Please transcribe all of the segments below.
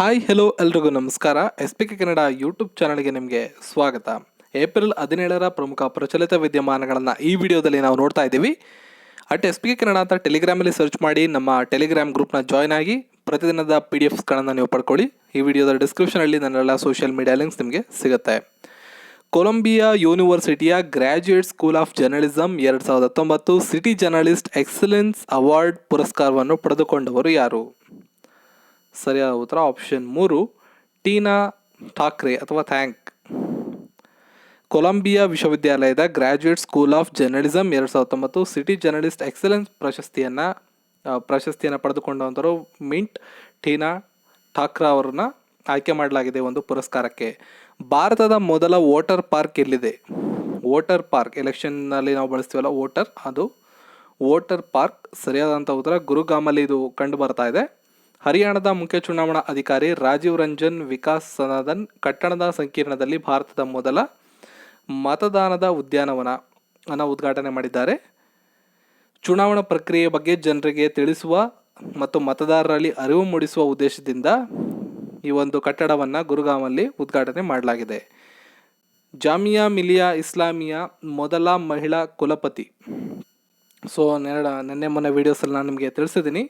Hi hello ಎಲ್ರಿಗೂ ನಮಸ್ಕಾರ. S P K Kannada YouTube ಚಾನಲ್ಗೆ ನಿಮಗೆ ಸ್ವಾಗತ. ಏಪ್ರಿಲ್ 17ರ ಪ್ರಮುಖ ಪ್ರಚಲಿತ ವಿದ್ಯಮಾನಗಳನ್ನು ಈ ವಿಡಿಯೋದಲ್ಲಿ ನಾವು ನೋಡ್ತಾ ಇದ್ದೀವಿ. ಎಸ್ ಪಿ ಕೆ ಕನ್ನಡ ಅಂತ ಟೆಲಿಗ್ರಾಮಲ್ಲಿ ಸರ್ಚ್ ಮಾಡಿ ನಮ್ಮ ಟೆಲಿಗ್ರಾಮ್ ಗ್ರೂಪ್ನ ಜಾಯ್ನ್ ಆಗಿ ಪ್ರತಿದಿನದ PDFsಗಳನ್ನು ನೀವು ಪಡ್ಕೊಳ್ಳಿ. ಈ ವಿಡಿಯೋದ ಡಿಸ್ಕ್ರಿಪ್ಷನಲ್ಲಿ ನನ್ನೆಲ್ಲ ಸೋಷಿಯಲ್ ಮೀಡಿಯಾ ಲಿಂಕ್ಸ್ ನಿಮಗೆ ಸಿಗುತ್ತೆ. ಕೊಲಂಬಿಯಾ ಯೂನಿವರ್ಸಿಟಿಯ graduate school of journalism 2019 city journalist excellence award ಪುರಸ್ಕಾರವನ್ನು ಪಡೆದುಕೊಂಡವರು ಯಾರು? ಸರಿಯಾದ ಉತ್ತರ ಆಪ್ಷನ್ 3 ಟೀನಾ ಠಾಕ್ರೆ ಅಥವಾ ಥ್ಯಾಂಕ್. ಕೊಲಂಬಿಯಾ ವಿಶ್ವವಿದ್ಯಾಲಯದ graduate school of journalism 2019 city journalist excellence ಪ್ರಶಸ್ತಿಯನ್ನು ಪಡೆದುಕೊಂಡಂಥವರು ಮಿಂಟ್ ಟೀನಾ ಠಾಕ್ರಾ ಅವರನ್ನ ಆಯ್ಕೆ ಮಾಡಲಾಗಿದೆ ಒಂದು ಪುರಸ್ಕಾರಕ್ಕೆ. ಭಾರತದ ಮೊದಲ ವೋಟರ್ ಪಾರ್ಕ್ ಎಲ್ಲಿದೆ? ವೋಟರ್ ಪಾರ್ಕ್ ಎಲೆಕ್ಷನ್ನಲ್ಲಿ ನಾವು ಬಳಸ್ತೀವಲ್ಲ ವೋಟರ್, ಅದು ವೋಟರ್ ಪಾರ್ಕ್. ಸರಿಯಾದಂಥ ಉತ್ತರ ಗುರುಗಾಮಲ್ಲಿ ಇದು ಕಂಡು ಬರ್ತಾ ಇದೆ. ಹರಿಯಾಣದ ಮುಖ್ಯ ಚುನಾವಣಾ ಅಧಿಕಾರಿ ರಾಜೀವ್ ರಂಜನ್ ವಿಕಾಸ್ ಸದನ್ ಕಟ್ಟಡದ ಸಂಕೀರ್ಣದಲ್ಲಿ ಭಾರತದ ಮೊದಲ ಮತದಾನದ ಉದ್ಯಾನವನ ಉದ್ಘಾಟನೆ ಮಾಡಿದ್ದಾರೆ. ಚುನಾವಣಾ ಪ್ರಕ್ರಿಯೆ ಬಗ್ಗೆ ಜನರಿಗೆ ತಿಳಿಸುವ ಮತ್ತು ಮತದಾರರಲ್ಲಿ ಅರಿವು ಮೂಡಿಸುವ ಉದ್ದೇಶದಿಂದ ಈ ಒಂದು ಕಟ್ಟಡವನ್ನು ಗುರುಗಾಮಲ್ಲಿ ಉದ್ಘಾಟನೆ ಮಾಡಲಾಗಿದೆ. ಜಾಮಿಯಾ ಮಿಲಿಯಾ ಇಸ್ಲಾಮಿಯಾ ಮೊದಲ ಮಹಿಳಾ ಕುಲಪತಿ. ಸೊ ನಿನ್ನೆ ಮೊನ್ನೆ ವೀಡಿಯೋಸಲ್ಲಿ ನಾನು ನಿಮಗೆ ತಿಳಿಸಿದ್ದೀನಿ.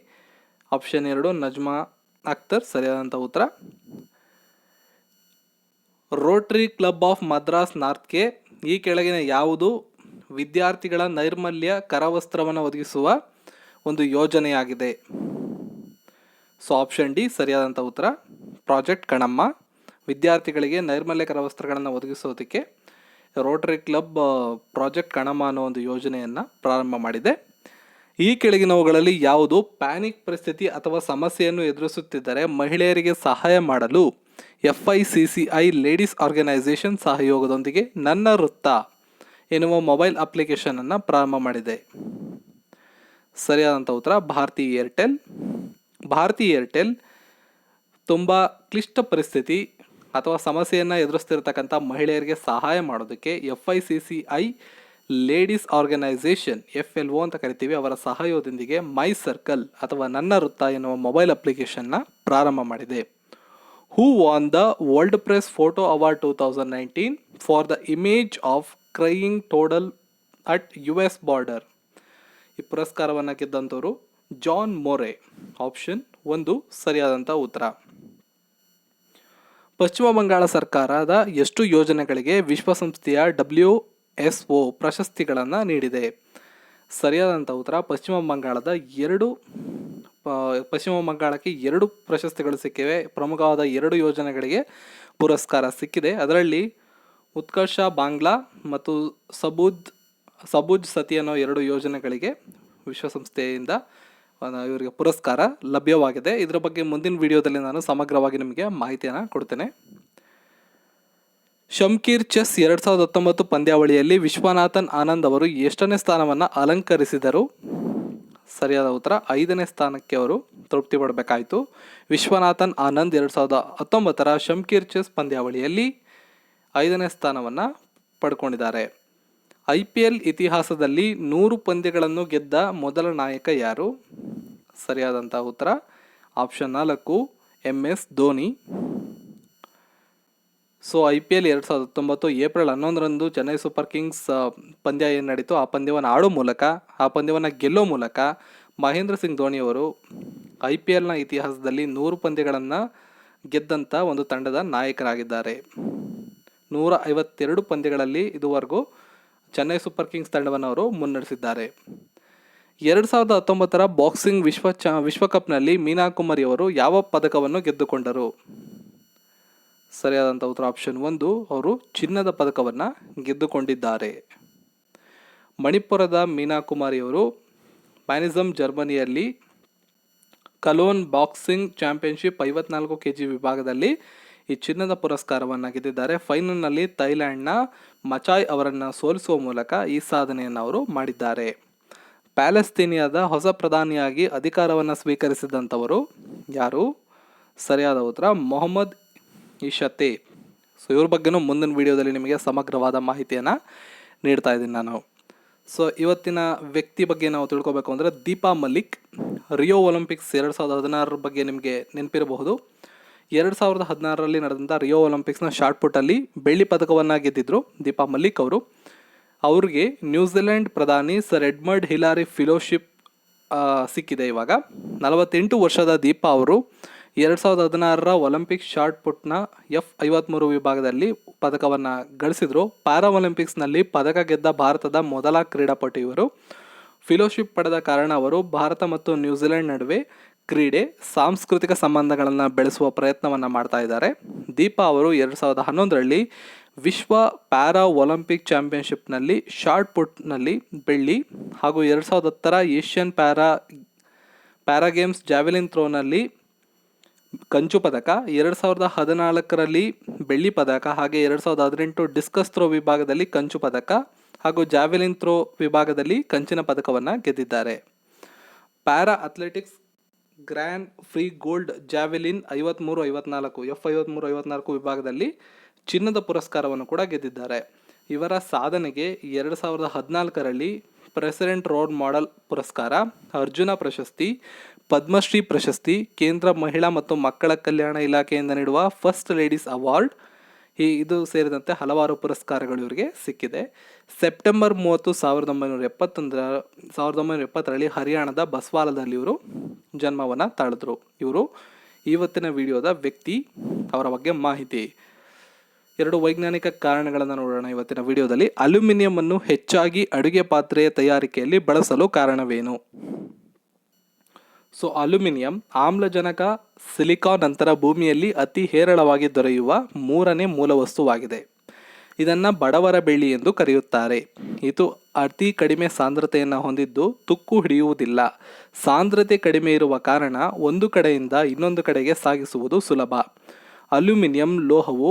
ಆಪ್ಷನ್ 2 ನಜ್ಮಾ ಅಖ್ತರ್ ಸರಿಯಾದಂಥ ಉತ್ತರ. ರೋಟರಿ ಕ್ಲಬ್ ಆಫ್ ಮದ್ರಾಸ್ ನಾರ್ತ್ಗೆ ಈ ಕೆಳಗಿನ ಯಾವುದು ವಿದ್ಯಾರ್ಥಿಗಳ ನೈರ್ಮಲ್ಯ ಕರವಸ್ತ್ರವನ್ನು ಒದಗಿಸುವ ಒಂದು ಯೋಜನೆಯಾಗಿದೆ? ಸೊ ಆಪ್ಷನ್ ಡಿ ಸರಿಯಾದಂಥ ಉತ್ತರ ಪ್ರಾಜೆಕ್ಟ್ ಕಣಮ್ಮ. ವಿದ್ಯಾರ್ಥಿಗಳಿಗೆ ನೈರ್ಮಲ್ಯ ಕರವಸ್ತ್ರಗಳನ್ನು ಒದಗಿಸೋದಕ್ಕೆ ರೋಟರಿ ಕ್ಲಬ್ ಪ್ರಾಜೆಕ್ಟ್ ಕಣಮ್ಮ ಅನ್ನೋ ಒಂದು ಯೋಜನೆಯನ್ನು ಪ್ರಾರಂಭ ಮಾಡಿದೆ. ಈ ಕೆಳಗಿನವುಗಳಲ್ಲಿ ಯಾವುದು ಪ್ಯಾನಿಕ್ ಪರಿಸ್ಥಿತಿ ಅಥವಾ ಸಮಸ್ಯೆಯನ್ನು ಎದುರಿಸುತ್ತಿದ್ದರೆ ಮಹಿಳೆಯರಿಗೆ ಸಹಾಯ ಮಾಡಲು FICCI ಲೇಡೀಸ್ ಆರ್ಗನೈಸೇಷನ್ ಸಹಯೋಗದೊಂದಿಗೆ ನನ್ನ ವೃತ್ತ ಎನ್ನುವ ಮೊಬೈಲ್ ಅಪ್ಲಿಕೇಶನನ್ನು ಪ್ರಾರಂಭ ಮಾಡಿದೆ? ಸರಿಯಾದಂಥ ಉತ್ತರ ಭಾರತಿ ಏರ್ಟೆಲ್. ಭಾರತಿ ಏರ್ಟೆಲ್ ತುಂಬ ಕ್ಲಿಷ್ಟ ಪರಿಸ್ಥಿತಿ ಅಥವಾ ಸಮಸ್ಯೆಯನ್ನು ಎದುರಿಸ್ತಿರ್ತಕ್ಕಂಥ ಮಹಿಳೆಯರಿಗೆ ಸಹಾಯ ಮಾಡೋದಕ್ಕೆ FICCI ಲೇಡೀಸ್ ಆರ್ಗನೈಸೇಷನ್ FLO ಅಂತ ಕರಿತೀವಿ, ಅವರ ಸಹಯೋಗದೊಂದಿಗೆ ಮೈ ಸರ್ಕಲ್ ಅಥವಾ ನನ್ನ ವೃತ್ತ ಎನ್ನುವ ಮೊಬೈಲ್ ಅಪ್ಲಿಕೇಶನ್ನ ಪ್ರಾರಂಭ ಮಾಡಿದೆ. Who won the world press photo award 2019 for the image of crying toddler at US border? ಈ ಪುರಸ್ಕಾರವನ್ನು ಗೆದ್ದಂಥವರು ಜಾನ್ ಮೊರೆ. ಆಪ್ಷನ್ 1 ಸರಿಯಾದಂಥ ಉತ್ತರ. ಪಶ್ಚಿಮ ಬಂಗಾಳ ಸರ್ಕಾರದ ಎಷ್ಟು ಯೋಜನೆಗಳಿಗೆ ವಿಶ್ವಸಂಸ್ಥೆಯ WSO ಪ್ರಶಸ್ತಿಗಳನ್ನು ನೀಡಿದೆ? ಸರಿಯಾದಂಥ ಉತ್ತರ ಪಶ್ಚಿಮ ಬಂಗಾಳಕ್ಕೆ 2 ಪ್ರಶಸ್ತಿಗಳು ಸಿಕ್ಕಿವೆ. ಪ್ರಮುಖವಾದ 2 ಯೋಜನೆಗಳಿಗೆ ಪುರಸ್ಕಾರ ಸಿಕ್ಕಿದೆ. ಅದರಲ್ಲಿ ಉತ್ಕರ್ಷ ಬಾಂಗ್ಲಾ ಮತ್ತು ಸಬೂಜ್ ಸತಿ ಅನ್ನೋ 2 ಯೋಜನೆಗಳಿಗೆ ವಿಶ್ವಸಂಸ್ಥೆಯಿಂದ ಇವರಿಗೆ ಪುರಸ್ಕಾರ ಲಭ್ಯವಾಗಿದೆ. ಇದರ ಬಗ್ಗೆ ಮುಂದಿನ ವಿಡಿಯೋದಲ್ಲಿ ನಾನು ಸಮಗ್ರವಾಗಿ ನಿಮಗೆ ಮಾಹಿತಿಯನ್ನು ಕೊಡ್ತೇನೆ. ಶಮ್ಕೀರ್ ಚೆಸ್ 2019 ಪಂದ್ಯಾವಳಿಯಲ್ಲಿ ವಿಶ್ವನಾಥನ್ ಆನಂದ್ ಅವರು ಎಷ್ಟನೇ ಸ್ಥಾನವನ್ನು ಅಲಂಕರಿಸಿದರು? ಸರಿಯಾದ ಉತ್ತರ 5ನೇ ಸ್ಥಾನಕ್ಕೆ ಅವರು ತೃಪ್ತಿ ಪಡಬೇಕಾಯಿತು. ವಿಶ್ವನಾಥನ್ ಆನಂದ್ 2019ರ ಶಮ್ಕೀರ್ ಚೆಸ್ ಪಂದ್ಯಾವಳಿಯಲ್ಲಿ 5ನೇ ಸ್ಥಾನವನ್ನು ಪಡ್ಕೊಂಡಿದ್ದಾರೆ. IPL ಇತಿಹಾಸದಲ್ಲಿ 100 ಪಂದ್ಯಗಳನ್ನು ಗೆದ್ದ ಮೊದಲ ನಾಯಕ ಯಾರು? ಸರಿಯಾದಂಥ ಉತ್ತರ option 4 MS Dhoni. So IPL 2019 April 11ರಂದು ಚೆನ್ನೈ ಸೂಪರ್ ಕಿಂಗ್ಸ್ ಪಂದ್ಯ ಏನು ನಡೀತು ಆ ಪಂದ್ಯವನ್ನು ಗೆಲ್ಲೋ ಮೂಲಕ ಮಹೇಂದ್ರ ಸಿಂಗ್ ಧೋನಿಯವರು IPLನ ಇತಿಹಾಸದಲ್ಲಿ 100 ಪಂದ್ಯಗಳನ್ನು ಗೆದ್ದಂಥ ಒಂದು ತಂಡದ ನಾಯಕರಾಗಿದ್ದಾರೆ. 152 ಪಂದ್ಯಗಳಲ್ಲಿ ಇದುವರೆಗೂ ಚೆನ್ನೈ ಸೂಪರ್ ಕಿಂಗ್ಸ್ ತಂಡವನ್ನು ಅವರು ಮುನ್ನಡೆಸಿದ್ದಾರೆ. 2019ರ ಬಾಕ್ಸಿಂಗ್ ವಿಶ್ವಕಪ್ನಲ್ಲಿ ಮೀನಾ ಕುಮಾರಿ ಅವರು ಯಾವ ಪದಕವನ್ನು ಗೆದ್ದುಕೊಂಡರು? ಸರಿಯಾದಂಥ ಉತ್ತರ ಆಪ್ಷನ್ 1 ಅವರು ಚಿನ್ನದ ಪದಕವನ್ನು ಗೆದ್ದುಕೊಂಡಿದ್ದಾರೆ. ಮಣಿಪುರದ ಮೀನಾ ಕುಮಾರಿಯವರು ಮ್ಯಾನಿಸಮ್ ಜರ್ಮನಿಯಲ್ಲಿ ಕಲೋನ್ ಬಾಕ್ಸಿಂಗ್ ಚಾಂಪಿಯನ್ಶಿಪ್ 54 kg ವಿಭಾಗದಲ್ಲಿ ಈ ಚಿನ್ನದ ಪುರಸ್ಕಾರವನ್ನು ಗೆದ್ದಿದ್ದಾರೆ. ಫೈನಲ್ನಲ್ಲಿ ಥೈಲ್ಯಾಂಡ್ನ ಮಚಾಯ್ ಅವರನ್ನು ಸೋಲಿಸುವ ಮೂಲಕ ಈ ಸಾಧನೆಯನ್ನು ಅವರು ಮಾಡಿದ್ದಾರೆ. ಪ್ಯಾಲೆಸ್ತೀನಿಯಾದ ಹೊಸ ಪ್ರಧಾನಿಯಾಗಿ ಅಧಿಕಾರವನ್ನು ಸ್ವೀಕರಿಸಿದಂಥವರು ಯಾರು? ಸರಿಯಾದ ಉತ್ತರ ಮೊಹಮ್ಮದ್ ಇಶತೆ. ಸೊ ಇವ್ರ ಬಗ್ಗೆನೂ ಮುಂದಿನ ವಿಡಿಯೋದಲ್ಲಿ ನಿಮಗೆ ಸಮಗ್ರವಾದ ಮಾಹಿತಿಯನ್ನು ನೀಡ್ತಾ ಇದ್ದೀನಿ ನಾನು. ಸೊ ಇವತ್ತಿನ ವ್ಯಕ್ತಿ ಬಗ್ಗೆ ನಾವು ತಿಳ್ಕೊಬೇಕು ಅಂದರೆ ದೀಪಾ ಮಲಿಕ್ ರಿಯೋ ಒಲಿಂಪಿಕ್ಸ್ 2016 ಬಗ್ಗೆ ನಿಮಗೆ ನೆನಪಿರಬಹುದು. 2016ರಲ್ಲಿ ನಡೆದಂಥ ರಿಯೋ ಒಲಿಂಪಿಕ್ಸ್ನ ಶಾರ್ಟ್ ಪುಟ್ಟಲ್ಲಿ ಬೆಳ್ಳಿ ಪದಕವನ್ನು ಗೆದ್ದಿದ್ರು ದೀಪಾ ಮಲ್ಲಿಕ್ ಅವರು. ಅವ್ರಿಗೆ ನ್ಯೂಜಿಲೆಂಡ್ ಪ್ರಧಾನಿ ಸರ್ ಎಡ್ಮಂಡ್ ಹಿಲಾರಿ ಫೆಲೋಶಿಪ್ ಸಿಕ್ಕಿದೆ. ಇವಾಗ 48 ವರ್ಷದ ದೀಪಾ ಅವರು 2016ರ ಒಲಿಂಪಿಕ್ ಶಾರ್ಟ್ ಪುಟ್ನ F53 ವಿಭಾಗದಲ್ಲಿ ಪದಕವನ್ನು ಗಳಿಸಿದ್ರು. ಪ್ಯಾರಾ ಒಲಿಂಪಿಕ್ಸ್ನಲ್ಲಿ ಪದಕ ಗೆದ್ದ ಭಾರತದ ಮೊದಲ ಕ್ರೀಡಾಪಟು ಇವರು. ಫೆಲೋಶಿಪ್ ಪಡೆದ ಕಾರಣ ಅವರು ಭಾರತ ಮತ್ತು ನ್ಯೂಜಿಲೆಂಡ್ ನಡುವೆ ಕ್ರೀಡೆ, ಸಾಂಸ್ಕೃತಿಕ ಸಂಬಂಧಗಳನ್ನು ಬೆಳೆಸುವ ಪ್ರಯತ್ನವನ್ನು ಮಾಡ್ತಾ ಇದ್ದಾರೆ. ದೀಪಾ ಅವರು 2011ರಲ್ಲಿ ವಿಶ್ವ ಪ್ಯಾರಾ ಒಲಿಂಪಿಕ್ ಚಾಂಪಿಯನ್ಶಿಪ್ನಲ್ಲಿ ಶಾರ್ಟ್ ಪುಟ್ನಲ್ಲಿ ಬೆಳ್ಳಿ ಹಾಗೂ 2010ರ ಏಷ್ಯನ್ ಪ್ಯಾರಾ ಗೇಮ್ಸ್ ಜಾವೆಲಿನ್ ಥ್ರೋನಲ್ಲಿ ಕಂಚು ಪದಕ, 2014ರಲ್ಲಿ ಬೆಳ್ಳಿ ಪದಕ, ಹಾಗೆ 2018 ಡಿಸ್ಕಸ್ ಥ್ರೋ ವಿಭಾಗದಲ್ಲಿ ಕಂಚು ಪದಕ ಹಾಗೂ ಜಾವೆಲಿನ್ ಥ್ರೋ ವಿಭಾಗದಲ್ಲಿ ಕಂಚಿನ ಪದಕವನ್ನು ಗೆದ್ದಿದ್ದಾರೆ. Para athletics grand free gold javelin 53-54 F53-54 ವಿಭಾಗದಲ್ಲಿ ಚಿನ್ನದ ಪುರಸ್ಕಾರವನ್ನು ಕೂಡ ಗೆದ್ದಿದ್ದಾರೆ. ಇವರ ಸಾಧನೆಗೆ 2014ರಲ್ಲಿ ಪ್ರೆಸಿಡೆಂಟ್ ರೋಲ್ ಮಾಡೆಲ್ ಪುರಸ್ಕಾರ, ಅರ್ಜುನ ಪ್ರಶಸ್ತಿ, ಪದ್ಮಶ್ರೀ ಪ್ರಶಸ್ತಿ, ಕೇಂದ್ರ ಮಹಿಳಾ ಮತ್ತು ಮಕ್ಕಳ ಕಲ್ಯಾಣ ಇಲಾಖೆಯಿಂದ ನೀಡುವ ಫಸ್ಟ್ ಲೇಡೀಸ್ ಅವಾರ್ಡ್ ಇದು ಸೇರಿದಂತೆ ಹಲವಾರು ಪುರಸ್ಕಾರಗಳು ಇವರಿಗೆ ಸಿಕ್ಕಿದೆ. ಸೆಪ್ಟೆಂಬರ್ 30, 1970ರಲ್ಲಿ ಹರಿಯಾಣದ ಬಸ್ವಾಲದಲ್ಲಿ ಇವರು ಜನ್ಮವನ್ನು ತಾಳಿದ್ರು. ಇವರು ಇವತ್ತಿನ ವಿಡಿಯೋದ ವ್ಯಕ್ತಿ, ಅವರ ಬಗ್ಗೆ ಮಾಹಿತಿ. 2 ವೈಜ್ಞಾನಿಕ ಕಾರಣಗಳನ್ನು ನೋಡೋಣ ಇವತ್ತಿನ ವಿಡಿಯೋದಲ್ಲಿ. ಅಲ್ಯೂಮಿನಿಯಂ ಅನ್ನು ಹೆಚ್ಚಾಗಿ ಅಡುಗೆ ಪಾತ್ರೆಯ ತಯಾರಿಕೆಯಲ್ಲಿ ಬಳಸಲು ಕಾರಣವೇನು? ಅಲ್ಯೂಮಿನಿಯಂ ಆಮ್ಲಜನಕ, ಸಿಲಿಕಾನ್ ನಂತರ ಭೂಮಿಯಲ್ಲಿ ಅತಿ ಹೇರಳವಾಗಿ ದೊರೆಯುವ 3ನೇ ಮೂಲವಸ್ತುವಾಗಿದೆ. ಇದನ್ನು ಬಡವರ ಬೆಳ್ಳಿ ಎಂದು ಕರೆಯುತ್ತಾರೆ. ಇದು ಅತಿ ಕಡಿಮೆ ಸಾಂದ್ರತೆಯನ್ನು ಹೊಂದಿದ್ದು ತುಕ್ಕು ಹಿಡಿಯುವುದಿಲ್ಲ. ಸಾಂದ್ರತೆ ಕಡಿಮೆ ಇರುವ ಕಾರಣ ಒಂದು ಕಡೆಯಿಂದ ಇನ್ನೊಂದು ಕಡೆಗೆ ಸಾಗಿಸುವುದು ಸುಲಭ. ಅಲ್ಯೂಮಿನಿಯಂ ಲೋಹವು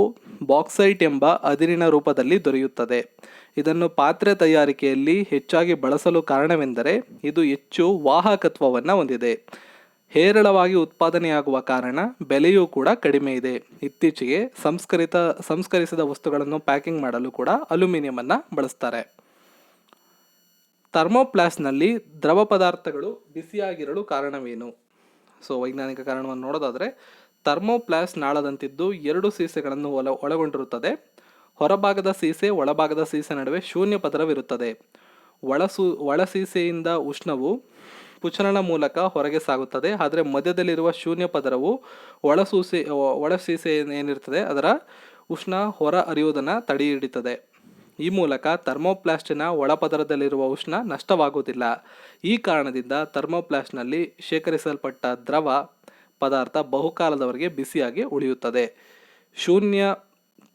ಬಾಕ್ಸೈಟ್ ಎಂಬ ಅದಿರಿನ ರೂಪದಲ್ಲಿ ದೊರೆಯುತ್ತದೆ. ಇದನ್ನು ಪಾತ್ರೆ ತಯಾರಿಕೆಯಲ್ಲಿ ಹೆಚ್ಚಾಗಿ ಬಳಸಲು ಕಾರಣವೆಂದರೆ ಇದು ಹೆಚ್ಚು ವಾಹಕತ್ವವನ್ನು ಹೊಂದಿದೆ. ಹೇರಳವಾಗಿ ಉತ್ಪಾದನೆಯಾಗುವ ಕಾರಣ ಬೆಲೆಯೂ ಕೂಡ ಕಡಿಮೆ ಇದೆ. ಇತ್ತೀಚೆಗೆ ಸಂಸ್ಕರಿಸಿದ ವಸ್ತುಗಳನ್ನು ಪ್ಯಾಕಿಂಗ್ ಮಾಡಲು ಕೂಡ ಅಲ್ಯೂಮಿನಿಯಮನ್ನು ಬಳಸ್ತಾರೆ. ಥರ್ಮೋಪ್ಲಾಸ್ಟ್ನಲ್ಲಿ ದ್ರವ ಪದಾರ್ಥಗಳು ಬಿಸಿಯಾಗಿರಲು ಕಾರಣವೇನು? ವೈಜ್ಞಾನಿಕ ಕಾರಣವನ್ನು ನೋಡೋದಾದರೆ, ಥರ್ಮೋಪ್ಲಾಸ್ಟ್ ನಾಳದಂತಿದ್ದು 2 ಸೀಸೆಗಳನ್ನು ಒಳಗೊಂಡಿರುತ್ತದೆ. ಹೊರಭಾಗದ ಸೀಸೆ ಒಳಭಾಗದ ಸೀಸೆ ನಡುವೆ ಶೂನ್ಯ ಪದರವಿರುತ್ತದೆ. ಒಳಸೀಸೆಯಿಂದ ಉಷ್ಣವು ಪುಚನಳ ಮೂಲಕ ಹೊರಗೆ ಸಾಗುತ್ತದೆ. ಆದರೆ ಮಧ್ಯದಲ್ಲಿರುವ ಶೂನ್ಯ ಪದರವು ಒಳಸೀಸೆ ಏನಿರ್ತದೆ ಅದರ ಉಷ್ಣ ಹೊರ ಹರಿಯುವುದನ್ನು ತಡೆ ಹಿಡಿತದೆ. ಈ ಮೂಲಕ ಥರ್ಮೋಪ್ಲಾಸ್ಟಿನ ಒಳಪದರದಲ್ಲಿರುವ ಉಷ್ಣ ನಷ್ಟವಾಗುವುದಿಲ್ಲ. ಈ ಕಾರಣದಿಂದ ಥರ್ಮೋಪ್ಲಾಸ್ಟ್ನಲ್ಲಿ ಶೇಖರಿಸಲ್ಪಟ್ಟ ದ್ರವ ಪದಾರ್ಥ ಬಹುಕಾಲದವರೆಗೆ ಬಿಸಿಯಾಗಿ ಉಳಿಯುತ್ತದೆ. ಶೂನ್ಯ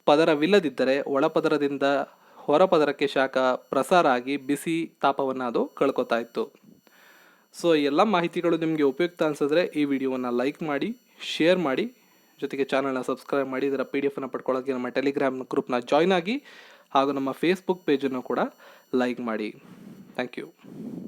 ಪದರವಿಲ್ಲದಿದ್ದರೆ ಒಳಪದರದಿಂದ ಹೊರಪದರಕ್ಕೆ ಶಾಖ ಪ್ರಸಾರ ಆಗಿ ಬಿಸಿ ತಾಪವನ್ನು ಅದು ಕಳ್ಕೊತಾ ಇತ್ತು. ಎಲ್ಲ ಮಾಹಿತಿಗಳು ನಿಮಗೆ ಉಪಯುಕ್ತ ಅನಿಸಿದ್ರೆ ಈ ವಿಡಿಯೋವನ್ನು ಲೈಕ್ ಮಾಡಿ, ಶೇರ್ ಮಾಡಿ, ಜೊತೆಗೆ ಚಾನಲ್ನ ಸಬ್ಸ್ಕ್ರೈಬ್ ಮಾಡಿ. ಇದರ PDF ಪಡ್ಕೊಳ್ಳೋಕ್ಕೆ ನಮ್ಮ ಟೆಲಿಗ್ರಾಮ್ ಗ್ರೂಪ್ನ ಜಾಯ್ನ್ ಆಗಿ ಹಾಗೂ ನಮ್ಮ ಫೇಸ್ಬುಕ್ ಪೇಜನ್ನು ಕೂಡ ಲೈಕ್ ಮಾಡಿ. Thank you.